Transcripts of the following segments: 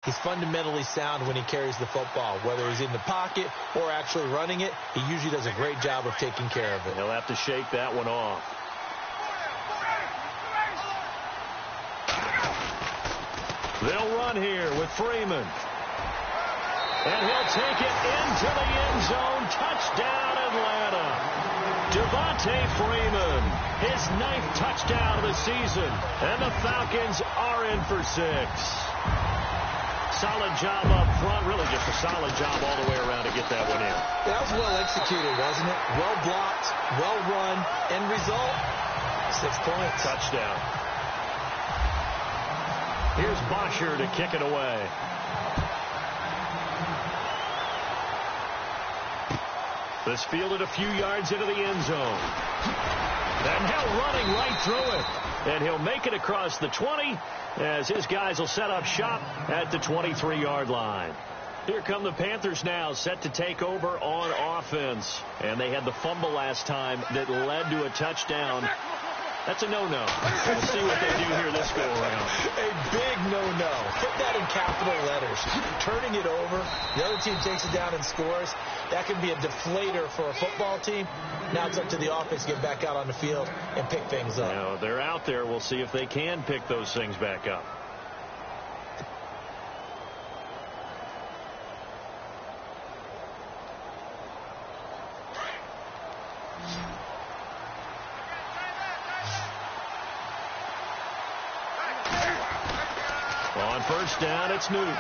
He's fundamentally sound when he carries the football. Whether he's in the pocket or actually running it, he usually does a great job of taking care of it. He'll have to shake that one off. They'll run here with Freeman. And he'll take it into the end zone. Touchdown, Atlanta. Devontae Freeman, his 9th touchdown of the season. And the Falcons are in for 6. Solid job up front. Really just a solid job all the way around to get that one in. That was well executed, wasn't it? Well blocked, well run. End result, 6 points. Touchdown. Here's Bosher to kick it away. This fielded a few yards into the end zone. And now running right through it. And he'll make it across the 20 as his guys will set up shop at the 23-yard line. Here come the Panthers now, set to take over on offense. And they had the fumble last time that led to a touchdown. That's a no-no. We'll see what they do here this go-around. A big no-no. Put that in capital letters. Turning it over, the other team takes it down and scores. That can be a deflator for a football team. Now it's up to the offense to get back out on the field and pick things up. Now, they're out there. We'll see if they can pick those things back up. On first down, it's Newton. And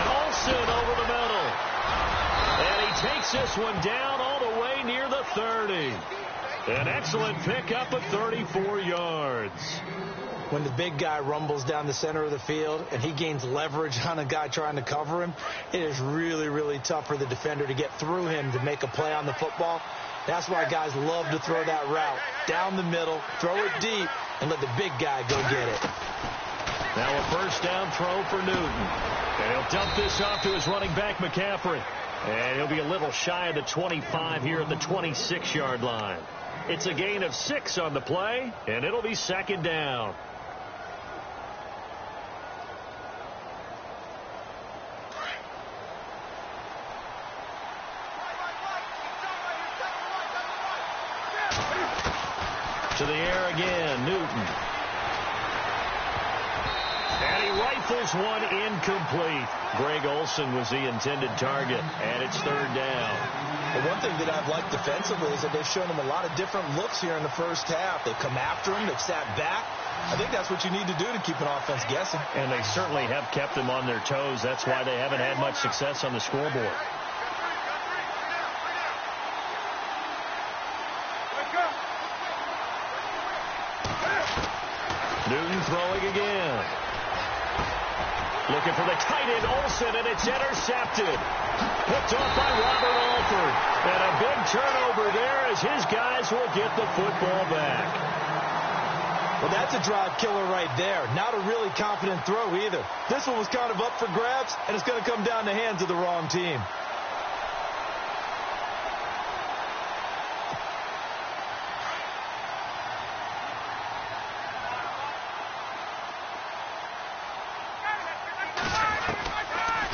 Olsen over the middle. And he takes this one down all the way near the 30. An excellent pickup of 34 yards. When the big guy rumbles down the center of the field and he gains leverage on a guy trying to cover him, it is really, really tough for the defender to get through him to make a play on the football. That's why guys love to throw that route down the middle, throw it deep, and let the big guy go get it. Now a first down throw for Newton. And he'll dump this off to his running back, McCaffrey. And he'll be a little shy of the 25 here at the 26-yard line. It's a gain of 6 on the play, and it'll be second down. To the air again, Newton. And he rifles one incomplete. Greg Olsen was the intended target, and it's third down. Well, one thing that I've liked defensively is that they've shown him a lot of different looks here in the first half. They've come after him. They've sat back. I think that's what you need to do to keep an offense guessing. And they certainly have kept them on their toes. That's why they haven't had much success on the scoreboard. Newton throwing again. Looking for the tight end, Olsen, and it's intercepted. Picked off by Robert Alford. And a big turnover there as his guys will get the football back. Well, that's a drive killer right there. Not a really confident throw either. This one was kind of up for grabs, and it's going to come down the hands of the wrong team.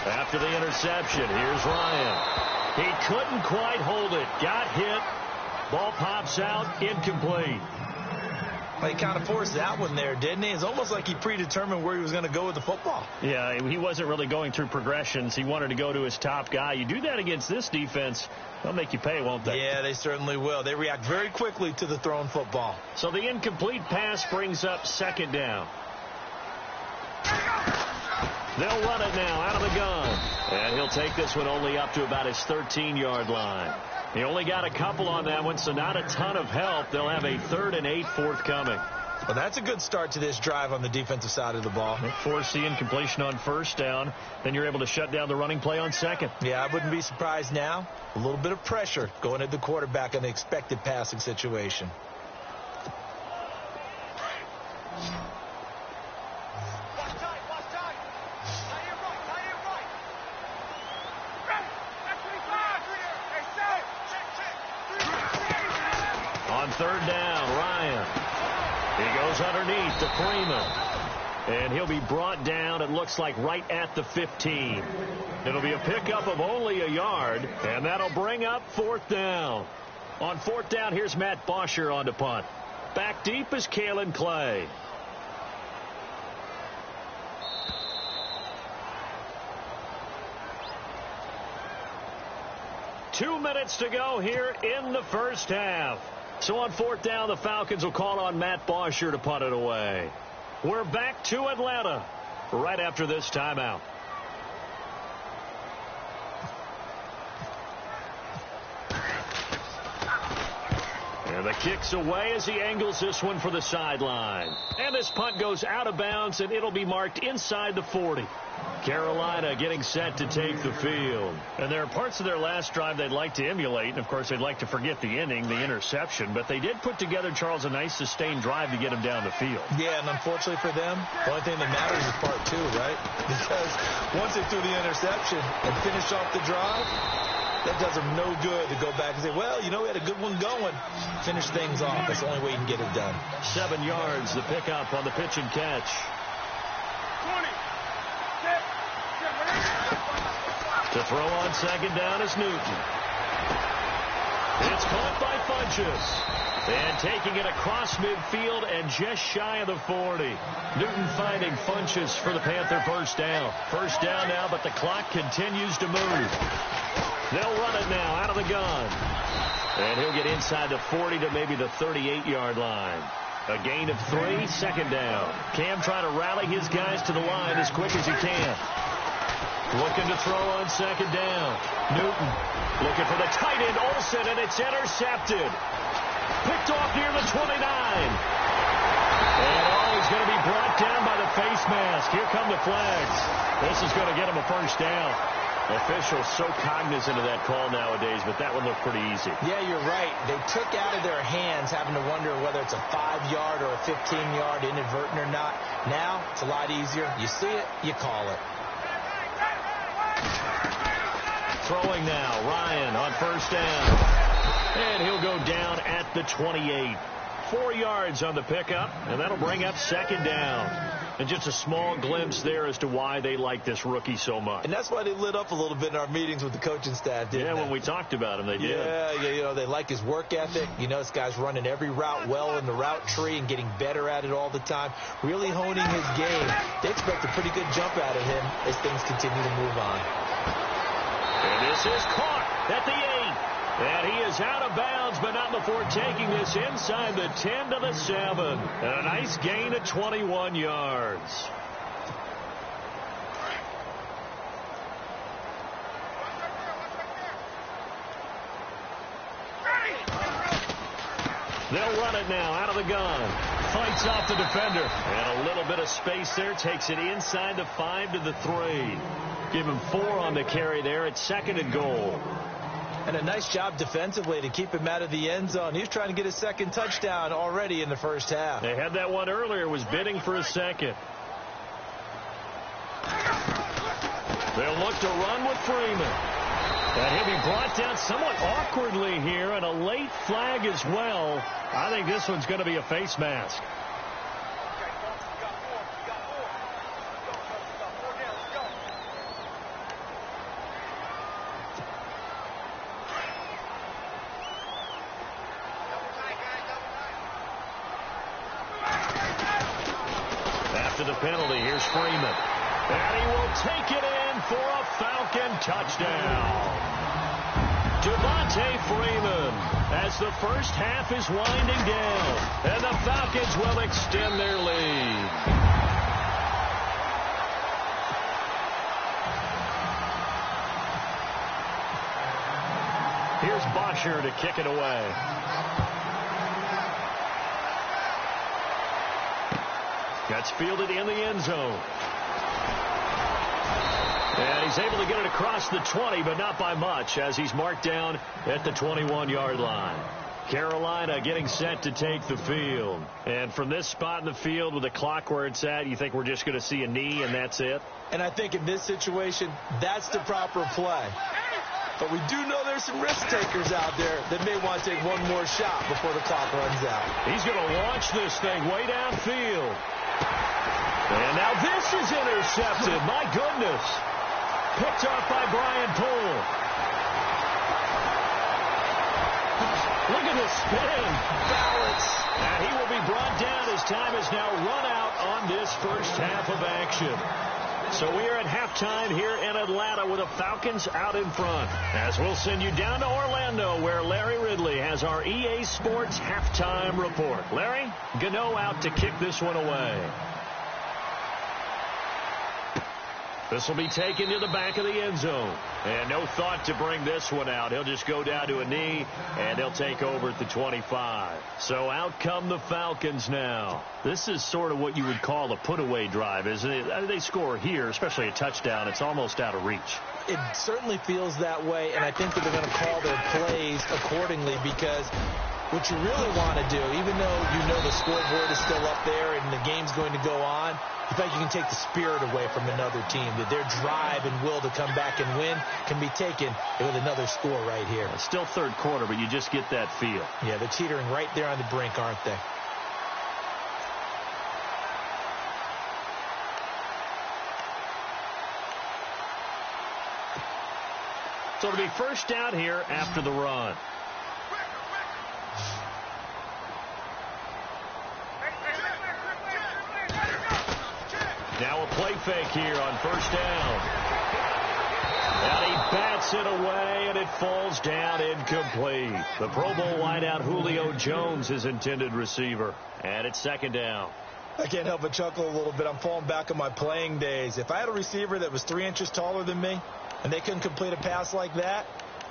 After the interception, here's Ryan. He couldn't quite hold it. Got hit. Ball pops out. Incomplete. Well, he kind of forced that one there, didn't he? It's almost like he predetermined where he was going to go with the football. Yeah, he wasn't really going through progressions. He wanted to go to his top guy. You do that against this defense, they'll make you pay, won't they? Yeah, they certainly will. They react very quickly to the thrown football. So the incomplete pass brings up second down. They'll run it now out of the gun. And he'll take this one only up to about his 13-yard line. He only got a couple on that one, so not a ton of help. They'll have a 3rd and 8 forthcoming. Well, that's a good start to this drive on the defensive side of the ball. Force the incompletion on first down. Then you're able to shut down the running play on second. Yeah, I wouldn't be surprised now. A little bit of pressure going at the quarterback in the expected passing situation. On third down, Ryan. He goes underneath to Freeman. And he'll be brought down, it looks like, right at the 15. It'll be a pickup of only a yard, and that'll bring up 4th down. On 4th down, here's Matt Bosher on to punt. Back deep is Kalen Clay. Two minutes to go here in the first half. So on 4th down, the Falcons will call on Matt Bosher to punt it away. We're back to Atlanta right after this timeout. And the kick's away as he angles this one for the sideline. And this punt goes out of bounds, and it'll be marked inside the 40. Carolina getting set to take the field. And there are parts of their last drive they'd like to emulate. And, of course, they'd like to forget the inning, the interception. But they did put together, Charles, a nice sustained drive to get them down the field. Yeah, and unfortunately for them, the only thing that matters is part 2, right? Because once they threw the interception and finished off the drive, that does them no good to go back and say, well, you know, we had a good one going. Finish things off. That's the only way you can get it done. 7 yards, the pickup on the pitch and catch. To throw on 2nd down is Newton. It's caught by Funchess. And taking it across midfield and just shy of the 40. Newton finding Funchess for the Panther first down. First down now, but the clock continues to move. They'll run it now out of the gun. And he'll get inside the 40 to maybe the 38-yard line. A gain of 3, 2nd down. Cam trying to rally his guys to the line as quick as he can. Looking to throw on 2nd down. Newton looking for the tight end, Olsen, and it's intercepted. Picked off near the 29. And he's going to be brought down by the face mask. Here come the flags. This is going to get him a first down. Officials so cognizant of that call nowadays, but that one looked pretty easy. Yeah, you're right. They took out of their hands having to wonder whether it's a 5-yard or a 15-yard inadvertent or not. Now, it's a lot easier. You see it, you call it. Throwing now, Ryan on first down. And he'll go down at the 28. 4 yards on the pickup, and that'll bring up 2nd down. And just a small glimpse there as to why they like this rookie so much. And that's why they lit up a little bit in our meetings with the coaching staff, didn't they? When we talked about him, they did. Yeah, you know, they like his work ethic. You know, this guy's running every route well in the route tree and getting better at it all the time, really honing his game. They expect a pretty good jump out of him as things continue to move on. And this is caught at the 8. And he is out of bounds, but not before taking this inside the 10 to the 7. And a nice gain of 21 yards. They'll run it now out of the gun. Fights off the defender. And a little bit of space there. Takes it inside the 5 to the 3. Give him 4 on the carry there at 2nd and goal. And a nice job defensively to keep him out of the end zone. He was trying to get his 2nd touchdown already in the first half. They had that one earlier, was bidding for a 2nd. They'll look to run with Freeman. And he'll be brought down somewhat awkwardly here, and a late flag as well. I think this one's going to be a face mask. The penalty. Here's Freeman. And he will take it in for a Falcon touchdown. Devontae Freeman as the first half is winding down. And the Falcons will extend their lead. Here's Bosher to kick it away. That's fielded in the end zone. And he's able to get it across the 20, but not by much, as he's marked down at the 21-yard line. Carolina getting set to take the field. And from this spot in the field with the clock where it's at, you think we're just going to see a knee and that's it? And I think in this situation, that's the proper play. But we do know there's some risk takers out there that may want to take one more shot before the clock runs out. He's going to launch this thing way downfield. And now this is intercepted. My goodness. Picked off by Brian Poole. Look at the spin. Balance. And he will be brought down as time is now run out on this first half of action. So we are at halftime here in Atlanta with the Falcons out in front. As we'll send you down to Orlando where Larry Ridley has our EA Sports halftime report. Larry, Gano out to kick this one away. This will be taken to the back of the end zone. And no thought to bring this one out. He'll just go down to a knee, and he'll take over at the 25. So out come the Falcons now. This is sort of what you would call a put-away drive, isn't it? They score here, especially a touchdown. It's almost out of reach. It certainly feels that way, and I think that they're going to call their plays accordingly because what you really want to do, even though you know the scoreboard is still up there and the game's going to go on, in fact, you can take the spirit away from another team, that their drive and will to come back and win can be taken with another score right here. It's still third quarter, but you just get that feel. Yeah, they're teetering right there on the brink, aren't they? So it'll be first down here after the run. Now a play fake here on first down. And he bats it away, and it falls down incomplete. The Pro Bowl wideout Julio Jones, his intended receiver. And it's second down. I can't help but chuckle a little bit. I'm falling back on my playing days. If I had a receiver that was 3 inches taller than me, and they couldn't complete a pass like that,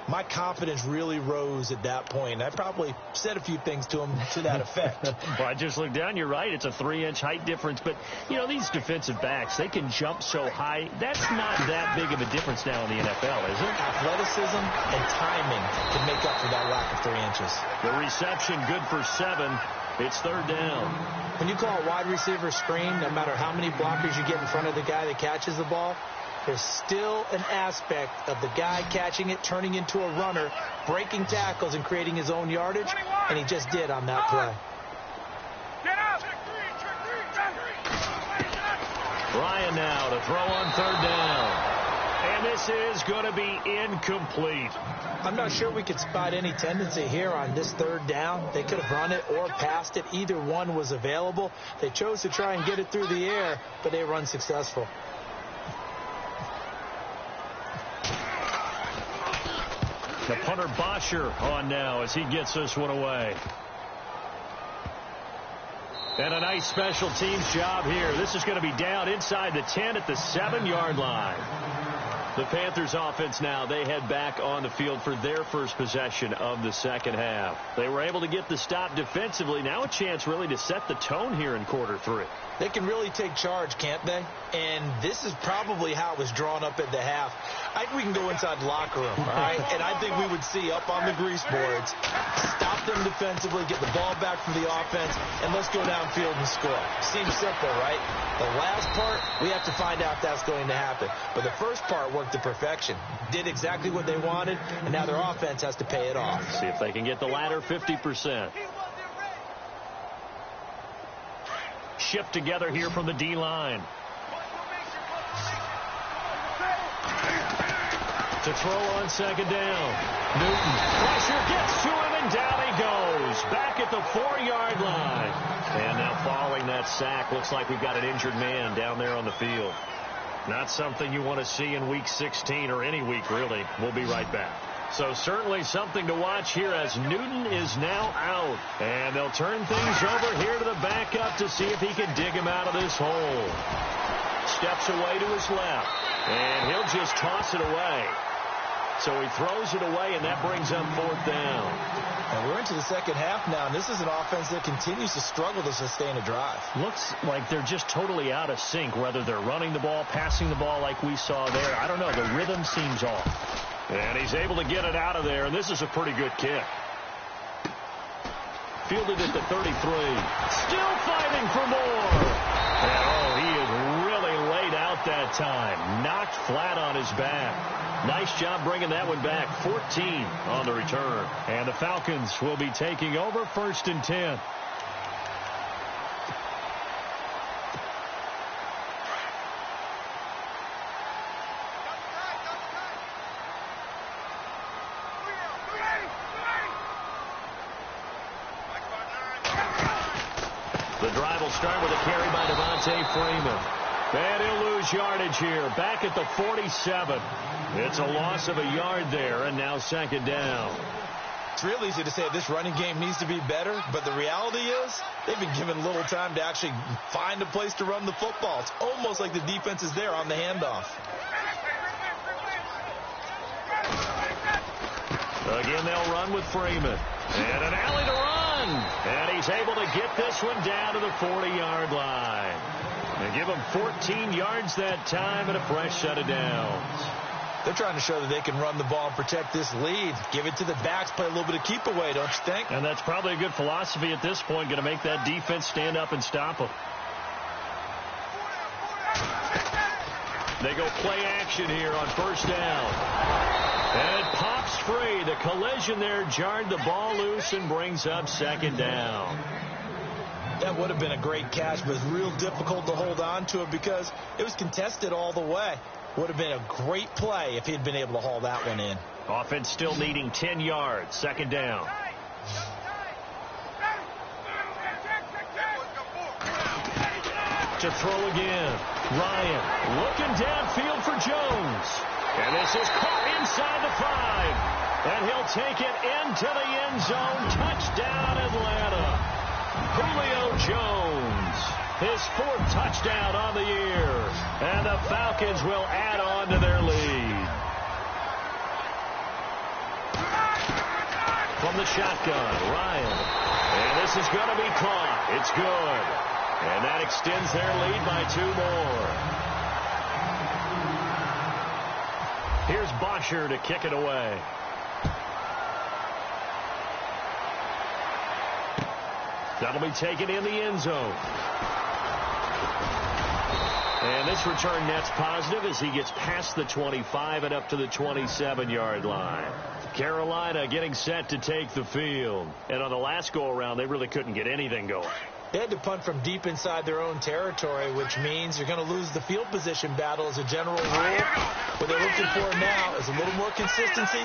my confidence really rose at that point. I probably said a few things to him to that effect. Well, I just looked down. You're right. It's a 3-inch height difference. But, you know, these defensive backs, they can jump so high. That's not that big of a difference now in the NFL, is it? Athleticism and timing can make up for that lack of 3 inches. The reception good for 7. It's third down. When you call a wide receiver screen, no matter how many blockers you get in front of the guy that catches the ball, there's still an aspect of the guy catching it, turning into a runner, breaking tackles and creating his own yardage, and he just did on that play. Ryan now to throw on third down. And this is going to be incomplete. I'm not sure we could spot any tendency here on this third down. They could have run it or passed it. Either one was available. They chose to try and get it through the air, but they were unsuccessful. The punter Bosher on now as he gets this one away. And a nice special teams job here. This is going to be down inside the 10 at the 7-yard line. The Panthers offense now, they head back on the field for their first possession of the second half. They were able to get the stop defensively. Now a chance really to set the tone here in quarter 3. They can really take charge, can't they? And this is probably how it was drawn up at the half. I think we can go inside the locker room, all right? And I think we would see up on the grease boards, stop them defensively, get the ball back from the offense, and let's go downfield and score. Seems simple, right? The last part, we have to find out if that's going to happen. But the first part worked to perfection. Did exactly what they wanted, and now their offense has to pay it off. See if they can get the latter 50%. Shift together here from the D-line. To throw on second down. Newton. Pressure gets to him, and down he goes. Back at the 4-yard line. And now following that sack, looks like we've got an injured man down there on the field. Not something you want to see in Week 16 or any week, really. We'll be right back. So certainly something to watch here as Newton is now out. And they'll turn things over here to the backup to see if he can dig him out of this hole. Steps away to his left. And he'll just toss it away. So he throws it away, and that brings up fourth down. And we're into the second half now, and this is an offense that continues to struggle to sustain a drive. Looks like they're just totally out of sync, whether they're running the ball, passing the ball like we saw there. I don't know. The rhythm seems off. And he's able to get it out of there, and this is a pretty good kick. Fielded at the 33. Still fighting for more. And, oh, he is really laid out that time. Knocked flat on his back. Nice job bringing that one back. 14 on the return. And the Falcons will be taking over 1st and 10. start with a carry by Devontae Freeman. And he'll lose yardage here. Back at the 47. It's a loss of a yard there, and now second down. It's real easy to say this running game needs to be better, but the reality is they've been given little time to actually find a place to run the football. It's almost like the defense is there on the handoff. Again, they'll run with Freeman. And an alley to run. And he's able to get this one down to the 40-yard line. And give him 14 yards that time and a fresh set of downs. They're trying to show that they can run the ball and protect this lead. Give it to the backs, play a little bit of keep away, don't you think? And that's probably a good philosophy at this point, going to make that defense stand up and stop them. They go play action here on first down. And it pops free. The collision there jarred the ball loose and brings up second down. That would have been a great catch, but it's real difficult to hold on to it because it was contested all the way. Would have been a great play if he had been able to haul that one in. Offense still needing 10 yards. Second down. To throw again. Ryan looking downfield for Jones. And this is caught inside the 5. And he'll take it into the end zone. Touchdown, Atlanta. Julio Jones, his 4th touchdown on the year. And the Falcons will add on to their lead. From the shotgun, Ryan. And this is going to be caught. It's good. And that extends their lead by 2 more. Here's Bosher to kick it away. That'll be taken in the end zone. And this return net's positive as he gets past the 25 and up to the 27-yard line. Carolina getting set to take the field. And on the last go-around, they really couldn't get anything going. They had to punt from deep inside their own territory, which means you're going to lose the field position battle as a general rule. What they're looking for now is a little more consistency,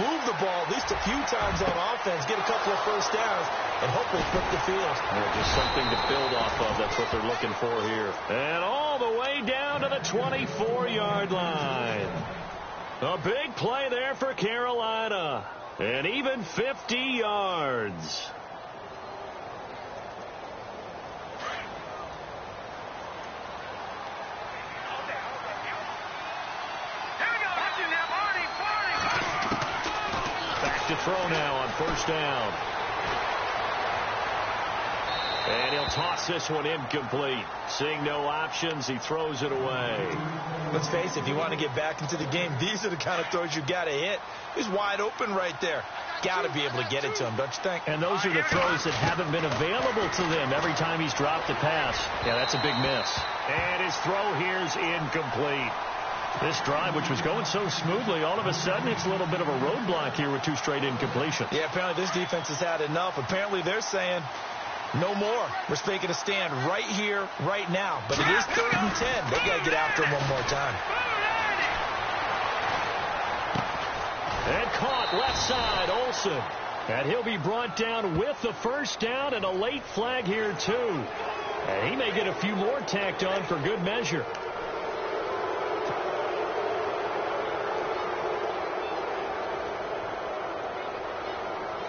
move the ball at least a few times on offense, get a couple of first downs, and hopefully flip the field. Just something to build off of. That's what they're looking for here. And all the way down to the 24-yard line. A big play there for Carolina. And even 50 yards. Back to throw now on first down. And he'll toss this one incomplete. Seeing no options, he throws it away. Let's face it, if you want to get back into the game, these are the kind of throws you got to hit. He's wide open right there. Got to be able to get it to him, don't you think? And those are the throws that haven't been available to them every time he's dropped a pass. Yeah, that's a big miss. And his throw here's incomplete. This drive, which was going so smoothly, all of a sudden it's a little bit of a roadblock here with 2 straight incompletions. Yeah, apparently this defense has had enough. Apparently they're saying no more. We're making a stand right here, right now. But it is 3rd and 10. They got to get after him one more time. And caught left side, Olsen. And he'll be brought down with the first down and a late flag here, too. And he may get a few more tacked on for good measure.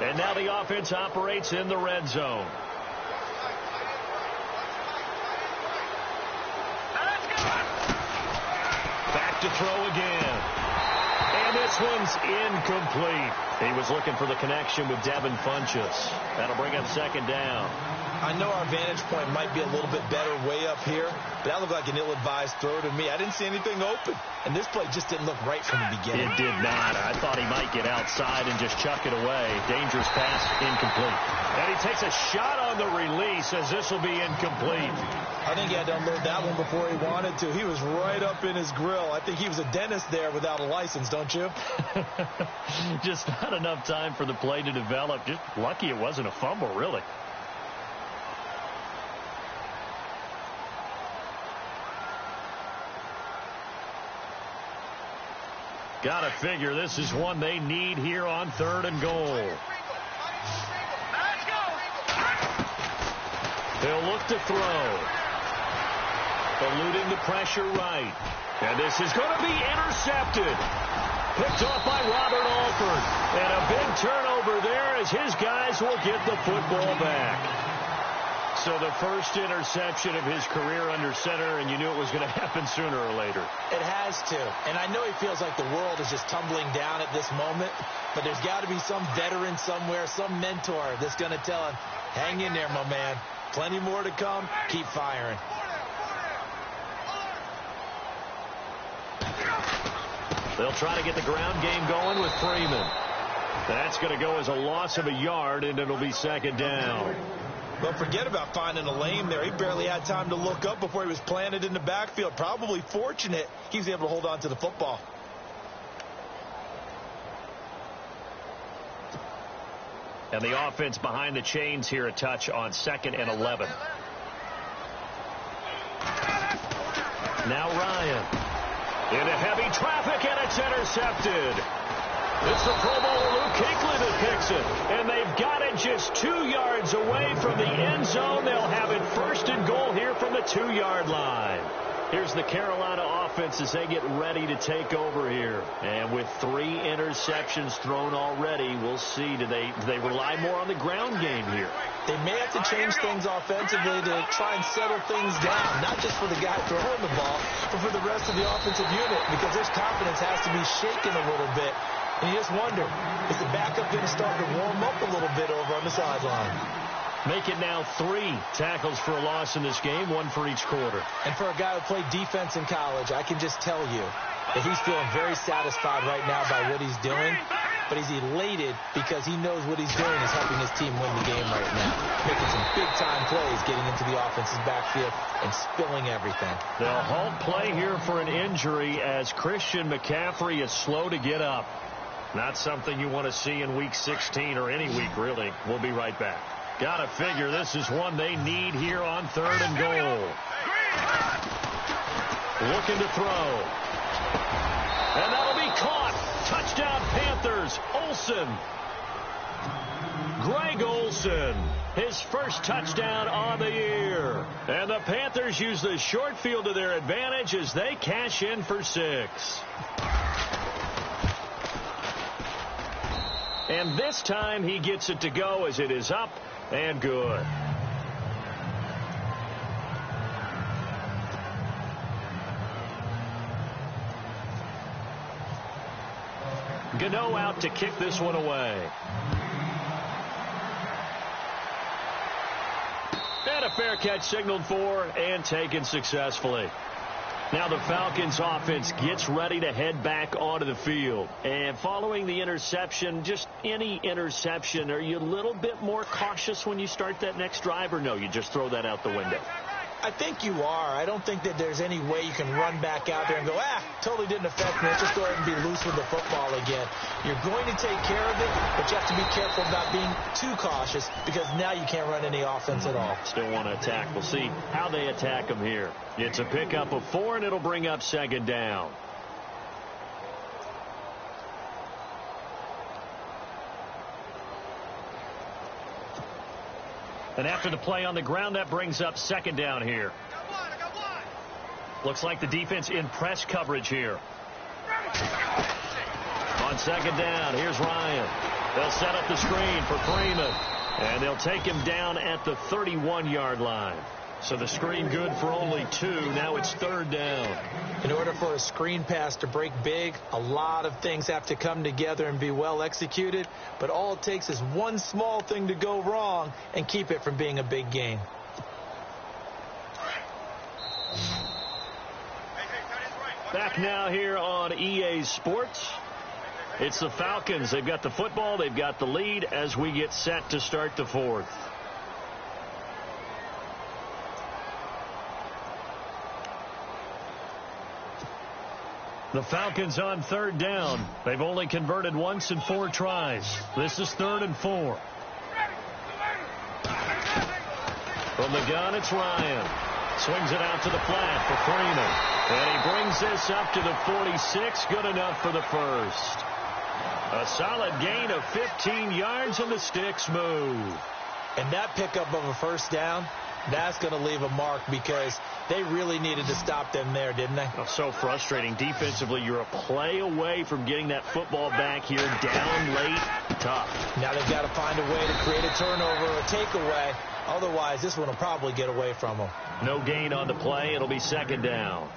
And now the offense operates in the red zone. Back to throw again. And this one's incomplete. He was looking for the connection with Devin Funchess. That'll bring up second down. I know our vantage point might be a little bit better way up here, but that looked like an ill-advised throw to me. I didn't see anything open, and this play just didn't look right from the beginning. It did not. I thought he might get outside and just chuck it away. Dangerous pass, incomplete. And he takes a shot on the release as this will be incomplete. I think he had to unload that one before he wanted to. He was right up in his grill. I think he was a dentist there without a license, don't you? Just not enough time for the play to develop. Just lucky it wasn't a fumble, really. Gotta figure this is one they need here on 3rd and goal. He'll look to throw. Eluding the pressure right. And this is going to be intercepted. Picked off by Robert Alford. And a big turnover there as his guys will get the football back. So the first interception of his career under center, and you knew it was going to happen sooner or later. It has to. And I know he feels like the world is just tumbling down at this moment, but there's got to be some veteran somewhere, some mentor that's going to tell him, hang in there, my man. Plenty more to come. Keep firing. They'll try to get the ground game going with Freeman. That's going to go as a loss of a yard, and it'll be second down. Well, forget about finding a lane there. He barely had time to look up before he was planted in the backfield. Probably fortunate he was able to hold on to the football. And the offense behind the chains here, a touch on 2nd and 11. Now Ryan. Into heavy traffic, and it's intercepted. It's the Pro Bowler Luke Kuechly that picks it. And they've got it just 2 yards away from the end zone. They'll have it 1st and goal here from the 2-yard line. Here's the Carolina offense as they get ready to take over here. And with 3 interceptions thrown already, we'll see. Do they rely more on the ground game here? They may have to change things offensively to try and settle things down, not just for the guy throwing the ball, but for the rest of the offensive unit, because their confidence has to be shaken a little bit. And you just wonder, is the backup going to start to warm up a little bit over on the sideline? Make it now 3 tackles for a loss in this game, 1 for each quarter. And for a guy who played defense in college, I can just tell you that he's feeling very satisfied right now by what he's doing. But he's elated because he knows what he's doing is helping his team win the game right now. Making some big-time plays, getting into the offense's backfield and spilling everything. They'll halt play here for an injury as Christian McCaffrey is slow to get up. Not something you want to see in Week 16 or any week, really. We'll be right back. Got to figure this is one they need here on 3rd and goal. Looking to throw. And that'll be caught. Touchdown Panthers. Olsen. Greg Olsen. His first touchdown on the year. And the Panthers use the short field to their advantage as they cash in for 6. And this time he gets it to go as it is up and good. Gano out to kick this one away. And a fair catch signaled for and taken successfully. Now the Falcons offense gets ready to head back onto the field. And following the interception, just any interception, are you a little bit more cautious when you start that next drive, or no, you just throw that out the window? I think you are. I don't think that there's any way you can run back out there and go, totally didn't affect me. Let's just go ahead and be loose with the football again. You're going to take care of it, but you have to be careful about being too cautious because now you can't run any offense at all. Still want to attack. We'll see how they attack them here. It's a pickup of 4, and it'll bring up 2nd down. And after the play on the ground, that brings up 2nd down here. Looks like the defense in press coverage here. On 2nd down, here's Ryan. They'll set up the screen for Freeman. And they'll take him down at the 31-yard line. So the screen good for only 2. Now it's 3rd down. In order for a screen pass to break big, a lot of things have to come together and be well executed. But all it takes is one small thing to go wrong and keep it from being a big gain. Back now here on EA Sports. It's the Falcons. They've got the football. They've got the lead as we get set to start the 4th. The Falcons on 3rd down. They've only converted once in 4 tries. This is 3rd and 4. From the gun, it's Ryan. Swings it out to the flat for Freeman. And he brings this up to the 46. Good enough for the first. A solid gain of 15 yards, and the sticks move. And that pickup of a 1st down That's going to leave a mark because they really needed to stop them there, didn't they? Oh, so frustrating. Defensively, you're a play away from getting that football back here. Down late, tough. Now they've got to find a way to create a turnover or a takeaway. Otherwise, this one will probably get away from them. No gain on the play. It'll be second down.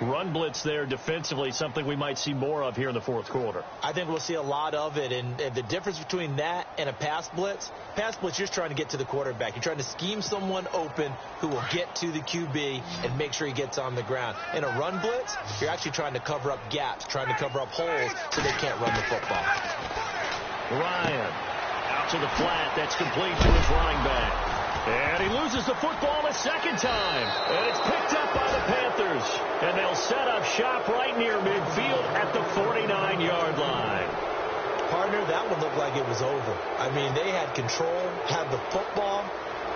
Run blitz there defensively, something we might see more of here in the fourth quarter. I think we'll see a lot of it, and the difference between that and a pass blitz, you're just trying to get to the quarterback. You're trying to scheme someone open who will get to the QB and make sure he gets on the ground. In a run blitz, you're actually trying to cover up gaps, trying to cover up holes so they can't run the football. Ryan out to the flat. That's complete to his running back. And he loses the football a second time. And it's picked up by the Panthers. And they'll set up shop right near midfield at the 49-yard line. Partner, that one looked like it was over. I mean, they had control, had the football,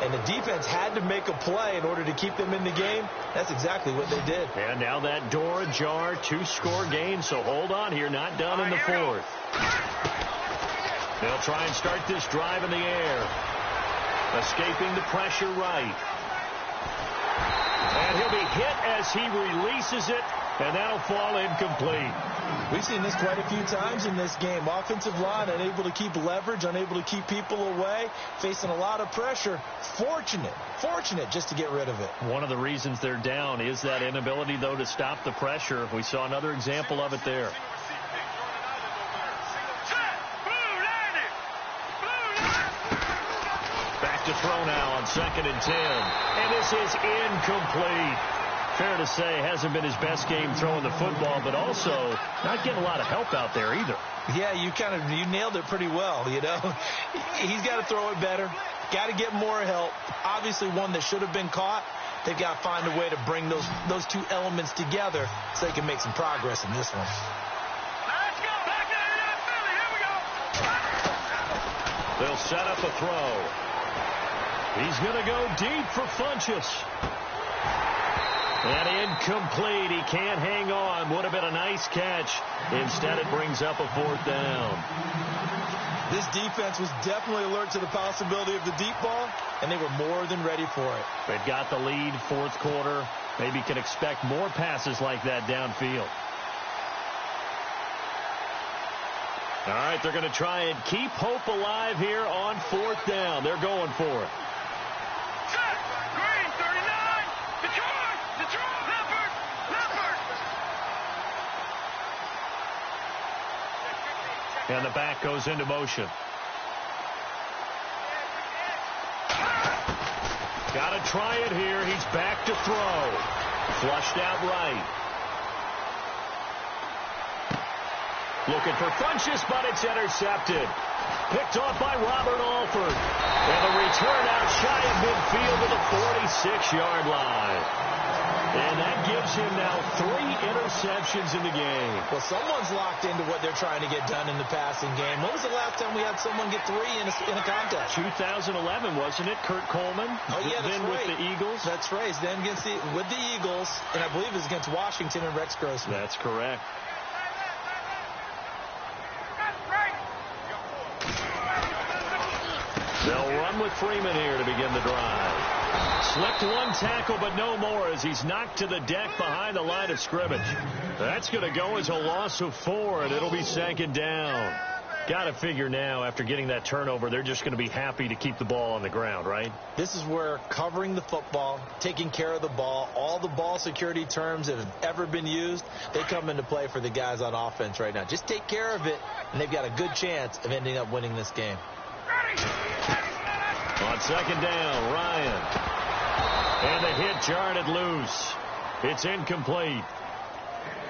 and the defense had to make a play in order to keep them in the game. That's exactly what they did. And now that door ajar, 2-score game. So hold on here, not done in the fourth. They'll try and start this drive in the air. Escaping the pressure right. And he'll be hit as he releases it, and that'll fall incomplete. We've seen this quite a few times in this game. Offensive line unable to keep leverage, unable to keep people away, facing a lot of pressure. Fortunate just to get rid of it. One of the reasons they're down is that inability, though, to stop the pressure. We saw another example of it there. To throw now on 2nd and 10. And this is incomplete. Fair to say, hasn't been his best game throwing the football, but also not getting a lot of help out there either. Yeah, you nailed it pretty well, you know. He's got to throw it better. Got to get more help. Obviously one that should have been caught. They've got to find a way to bring those two elements together so they can make some progress in this one. Let's go. Back to Philly. Here we go. They'll set up a throw. He's going to go deep for Funchess. And incomplete. He can't hang on. Would have been a nice catch. Instead, it brings up a 4th down. This defense was definitely alert to the possibility of the deep ball, and they were more than ready for it. They've got the lead, fourth quarter. Maybe can expect more passes like that downfield. All right, they're going to try and keep hope alive here on 4th down. They're going for it. Green, 39. Detroit. Leopard. And the back goes into motion. Got to try it here. He's back to throw. Flushed out right. Looking for Funchess, but it's intercepted. Picked off by Robert Alford. And the return out shy of midfield to the 46-yard line. And that gives him now 3 interceptions in the game. Well, someone's locked into what they're trying to get done in the passing game. When was the last time we had someone get 3 in a contest? 2011, wasn't it? Kurt Coleman. Oh, yeah, that's then right. With the Eagles. That's right. Then with the Eagles, and I believe it was against Washington and Rex Grossman. That's correct. They'll run with Freeman here to begin the drive. Slipped one tackle, but no more as he's knocked to the deck behind the line of scrimmage. That's going to go as a loss of 4, and it'll be 2nd down. Got to figure now, after getting that turnover, they're just going to be happy to keep the ball on the ground, right? This is where covering the football, taking care of the ball, all the ball security terms that have ever been used, they come into play for the guys on offense right now. Just take care of it, and they've got a good chance of ending up winning this game. On 2nd down, Ryan. And the hit jarred it loose. It's incomplete.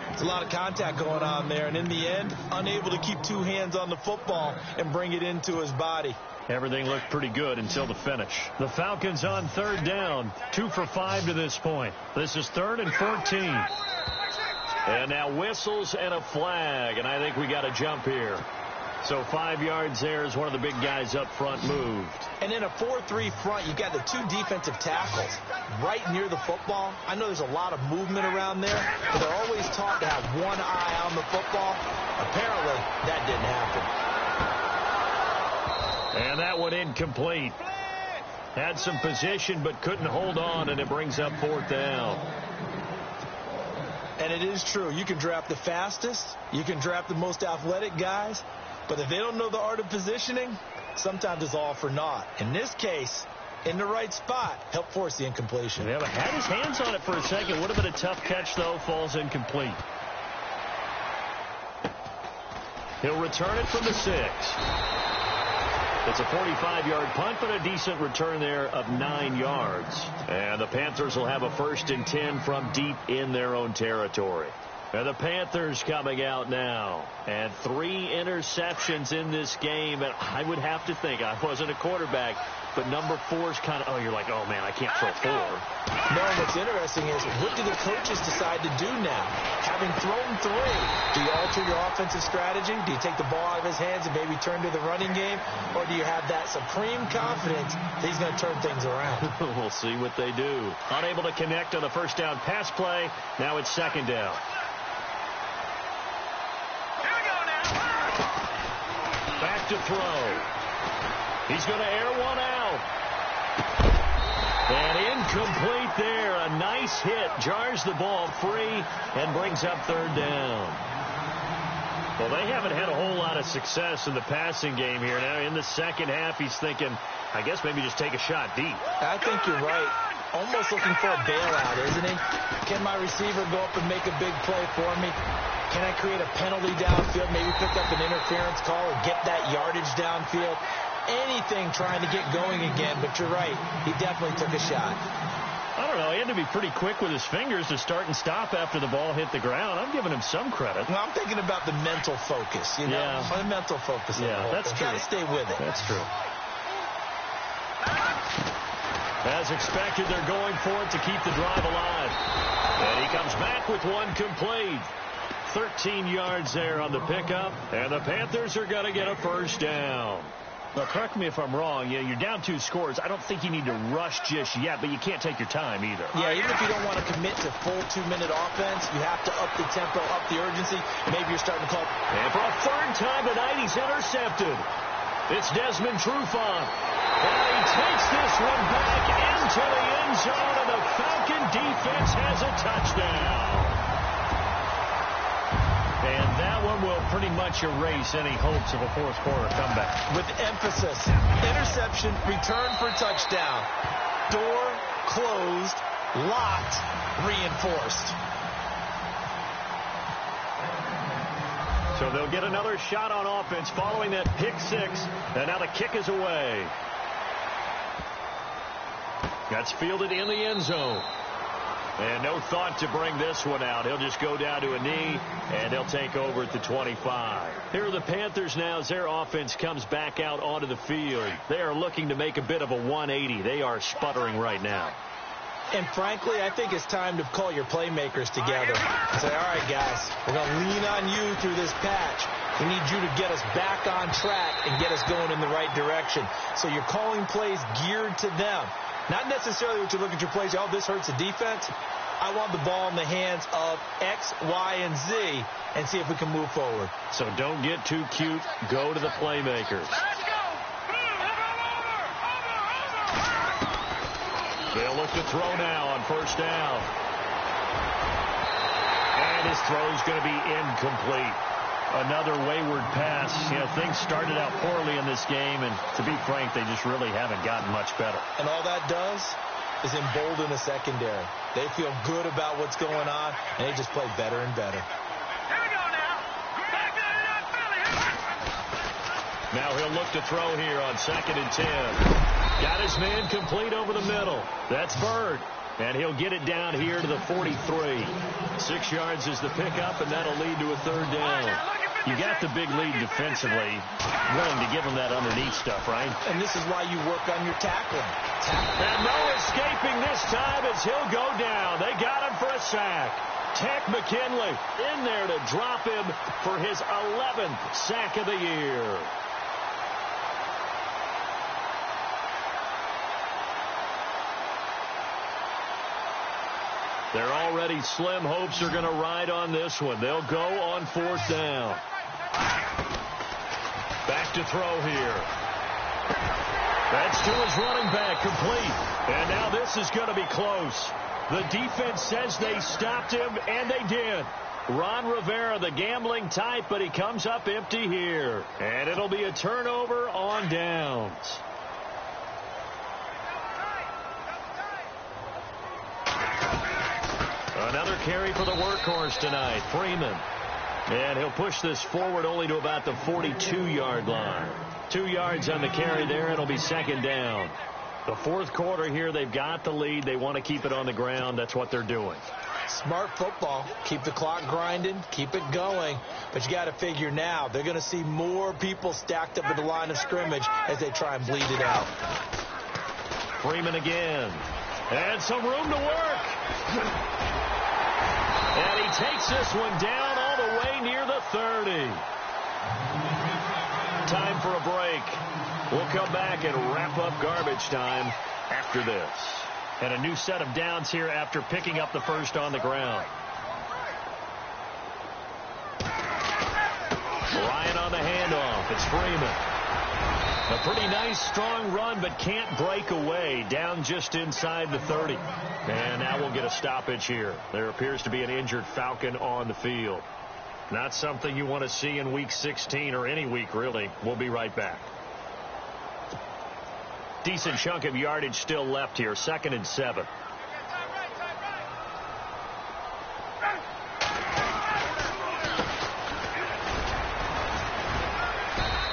There's a lot of contact going on there, and in the end, unable to keep 2 hands on the football and bring it into his body. Everything looked pretty good until the finish. The Falcons on 3rd down, 2 for 5 to this point. This is 3rd and 14. And now whistles and a flag, and I think we got a jump here. So 5 yards there as one of the big guys up front moved. And in a 4-3 front, you've got the 2 defensive tackles right near the football. I know there's a lot of movement around there, but they're always taught to have one eye on the football. Apparently, that didn't happen. And that one incomplete. Had some position but couldn't hold on, and it brings up 4th down. And it is true. You can draft the fastest. You can draft the most athletic guys. But if they don't know the art of positioning, sometimes it's all for naught. In this case, in the right spot, help force the incompletion. Yeah, but had his hands on it for a second. Would have been a tough catch, though. Falls incomplete. He'll return it from the 6. It's a 45-yard punt, but a decent return there of 9 yards. And the Panthers will have a 1st and 10 from deep in their own territory. And the Panthers coming out now. And 3 interceptions in this game. And I would have to think, I wasn't a quarterback, but number 4 is kind of, you're like, oh, man, I can't throw 4. No, what's interesting is, what do the coaches decide to do now? Having thrown 3, do you alter your offensive strategy? Do you take the ball out of his hands and maybe turn to the running game? Or do you have that supreme confidence that he's going to turn things around? We'll see what they do. Unable to connect on the 1st down pass play. Now it's 2nd down. Back to throw. He's going to air one out. And incomplete there. A nice hit. Jars the ball free and brings up 3rd down. Well, they haven't had a whole lot of success in the passing game here. Now in the second half, he's thinking, I guess maybe just take a shot deep. I think you're right. Almost looking for a bailout, isn't he? Can my receiver go up and make a big play for me? Can I create a penalty downfield, maybe pick up an interference call or get that yardage downfield? Anything trying to get going again, but you're right. He definitely took a shot. I don't know. He had to be pretty quick with his fingers to start and stop after the ball hit the ground. I'm giving him some credit. Well, I'm thinking about the mental focus, you know? Yeah. The mental focus. Yeah, that's true. Got to stay with it. That's true. As expected, they're going for it to keep the drive alive. And he comes back with one complete. 13 yards there on the pickup. And the Panthers are going to get a 1st down. Now, correct me if I'm wrong. Yeah, you're down 2 scores. I don't think you need to rush just yet, but you can't take your time either. Yeah, even if you don't want to commit to full 2-minute offense, you have to up the tempo, up the urgency. Maybe you're starting to call. And for a 3rd time tonight, he's intercepted. It's Desmond Trufant. And he takes this one back into the end zone, and the Falcon defense has a touchdown. And that one will pretty much erase any hopes of a 4th quarter comeback. With emphasis, interception, return for touchdown. Door closed, locked, reinforced. So they'll get another shot on offense following that pick 6. And now the kick is away. That's fielded in the end zone. And no thought to bring this one out. He'll just go down to a knee, and he'll take over at the 25. Here are the Panthers now as their offense comes back out onto the field. They are looking to make a bit of a 180. They are sputtering right now. And frankly, I think it's time to call your playmakers together and say, all right, guys, we're going to lean on you through this patch. We need you to get us back on track and get us going in the right direction. So you're calling plays geared to them. Not necessarily what you look at your plays, oh, this hurts the defense. I want the ball in the hands of X, Y, and Z and see if we can move forward. So don't get too cute. Go to the playmakers. Let's go. They'll look to throw now on 1st down. And his throw's going to be incomplete. Another wayward pass. You know, things started out poorly in this game, and to be frank, they just really haven't gotten much better. And all that does is embolden the secondary. They feel good about what's going on, and they just play better and better. Here we go now. Back to Philly. Now he'll look to throw here on 2nd and 10. Got his man complete over the middle. That's Bird. And he'll get it down here to the 43. 6 yards is the pickup, and that'll lead to a 3rd down. You got the big lead defensively. Willing to give him that underneath stuff, right? And this is why you work on your tackling. And no escaping this time as he'll go down. They got him for a sack. Tech McKinley in there to drop him for his 11th sack of the year. They're already slim hopes are going to ride on this one. They'll go on 4th down. Back to throw here. That's to his running back, complete. And now this is going to be close. The defense says they stopped him, and they did. Ron Rivera, the gambling type, but he comes up empty here. And it'll be a turnover on downs. Another carry for the workhorse tonight, Freeman. And he'll push this forward only to about the 42-yard line. 2 yards on the carry there. It'll be second down. The fourth quarter here, they've got the lead. They want to keep it on the ground. That's what they're doing. Smart football. Keep the clock grinding. Keep it going. But you got to figure now, they're going to see more people stacked up at the line of scrimmage as they try and bleed it out. Freeman again. And some room to work. And he takes this one down all the way near the 30. Time for a break. We'll come back and wrap up garbage time after this. And a new set of downs here after picking up the first on the ground. Ryan on the handoff. It's Freeman. A pretty nice, strong run, but can't break away. Down just inside the 30. And now we'll get a stoppage here. There appears to be an injured Falcon on the field. Not something you want to see in Week 16 or any week, really. We'll be right back. Decent chunk of yardage still left here. 2nd and 7.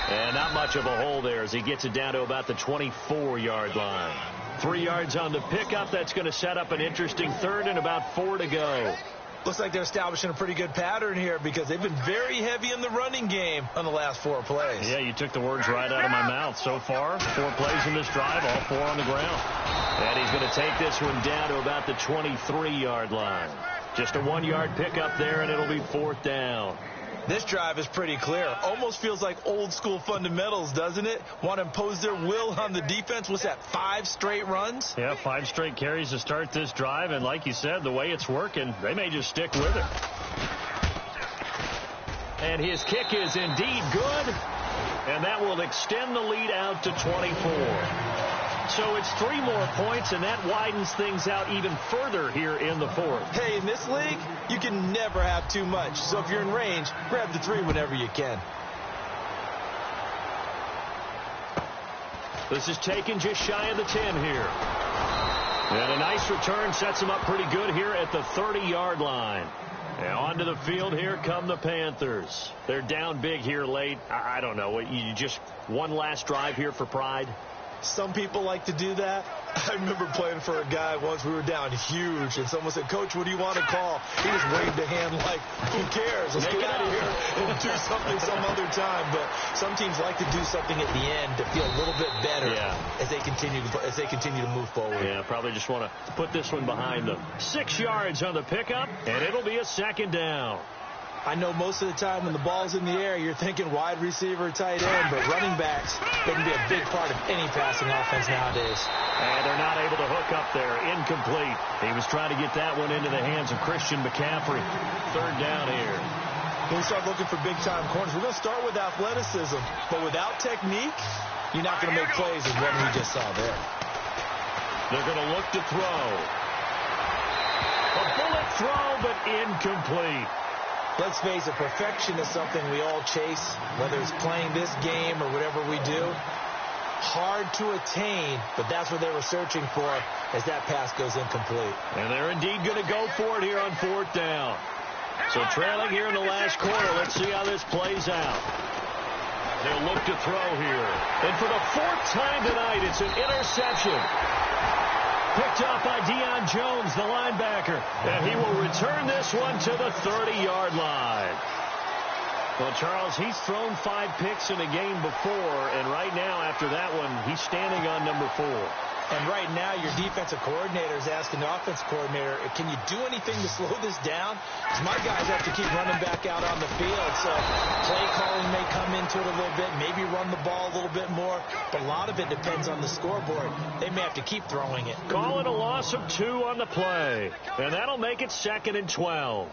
And not much of a hole there as he gets it down to about the 24-yard line. 3 yards on the pickup. That's going to set up an interesting third and about 4 to go. Looks like they're establishing a pretty good pattern here because they've been very heavy in the running game on the last 4 plays. Yeah, you took the words right out of my mouth. So far, 4 plays in this drive, all 4 on the ground. And he's going to take this one down to about the 23-yard line. Just a 1-yard pickup there, and it'll be 4th down. This drive is pretty clear. Almost feels like old school fundamentals, doesn't it? Want to impose their will on the defense. What's that, 5 straight runs? Yeah, 5 straight carries to start this drive. And like you said, the way it's working, they may just stick with it. And his kick is indeed good. And that will extend the lead out to 24. So it's 3 more points, and that widens things out even further here in the 4th. Hey, in this league, you can never have too much. So if you're in range, grab the 3 whenever you can. This is taken just shy of the 10 here. And a nice return sets him up pretty good here at the 30-yard line. And onto the field, here come the Panthers. They're down big here late. I don't know. You just one last drive here for pride? Some people like to do that. I remember playing for a guy once. We were down huge, and someone said, "Coach, what do you want to call?" He just waved a hand like, "Who cares? Let's get out of here and do something some other time." But some teams like to do something at the end to feel a little bit better as they continue to move forward. Yeah, probably just want to put this one behind them. 6 yards on the pickup, and it'll be a 2nd down. I know most of the time when the ball's in the air, you're thinking wide receiver, tight end, but running backs, they can be a big part of any passing offense nowadays. And they're not able to hook up there. Incomplete. He was trying to get that one into the hands of Christian McCaffrey. 3rd down here. When we start looking for big-time corners, we're going to start with athleticism, but without technique, you're not going to make plays as what we just saw there. They're going to look to throw. A bullet throw, but incomplete. Let's face it, perfection is something we all chase, whether it's playing this game or whatever we do. Hard to attain, but that's what they were searching for as that pass goes incomplete. And they're indeed going to go for it here on 4th down. So trailing here in the last quarter, let's see how this plays out. They'll look to throw here. And for the 4th time tonight, it's an interception. Picked off by Deion Jones, the linebacker. And he will return this one to the 30-yard line. Well, Charles, he's thrown 5 picks in a game before, and right now, after that one, he's standing on number 4. And right now, your defensive coordinator is asking the offensive coordinator, can you do anything to slow this down? Because my guys have to keep running back out on the field. So play calling may come into it a little bit, maybe run the ball a little bit more. But a lot of it depends on the scoreboard. They may have to keep throwing it. Call it a loss of 2 on the play. And that'll make it 2nd and 12.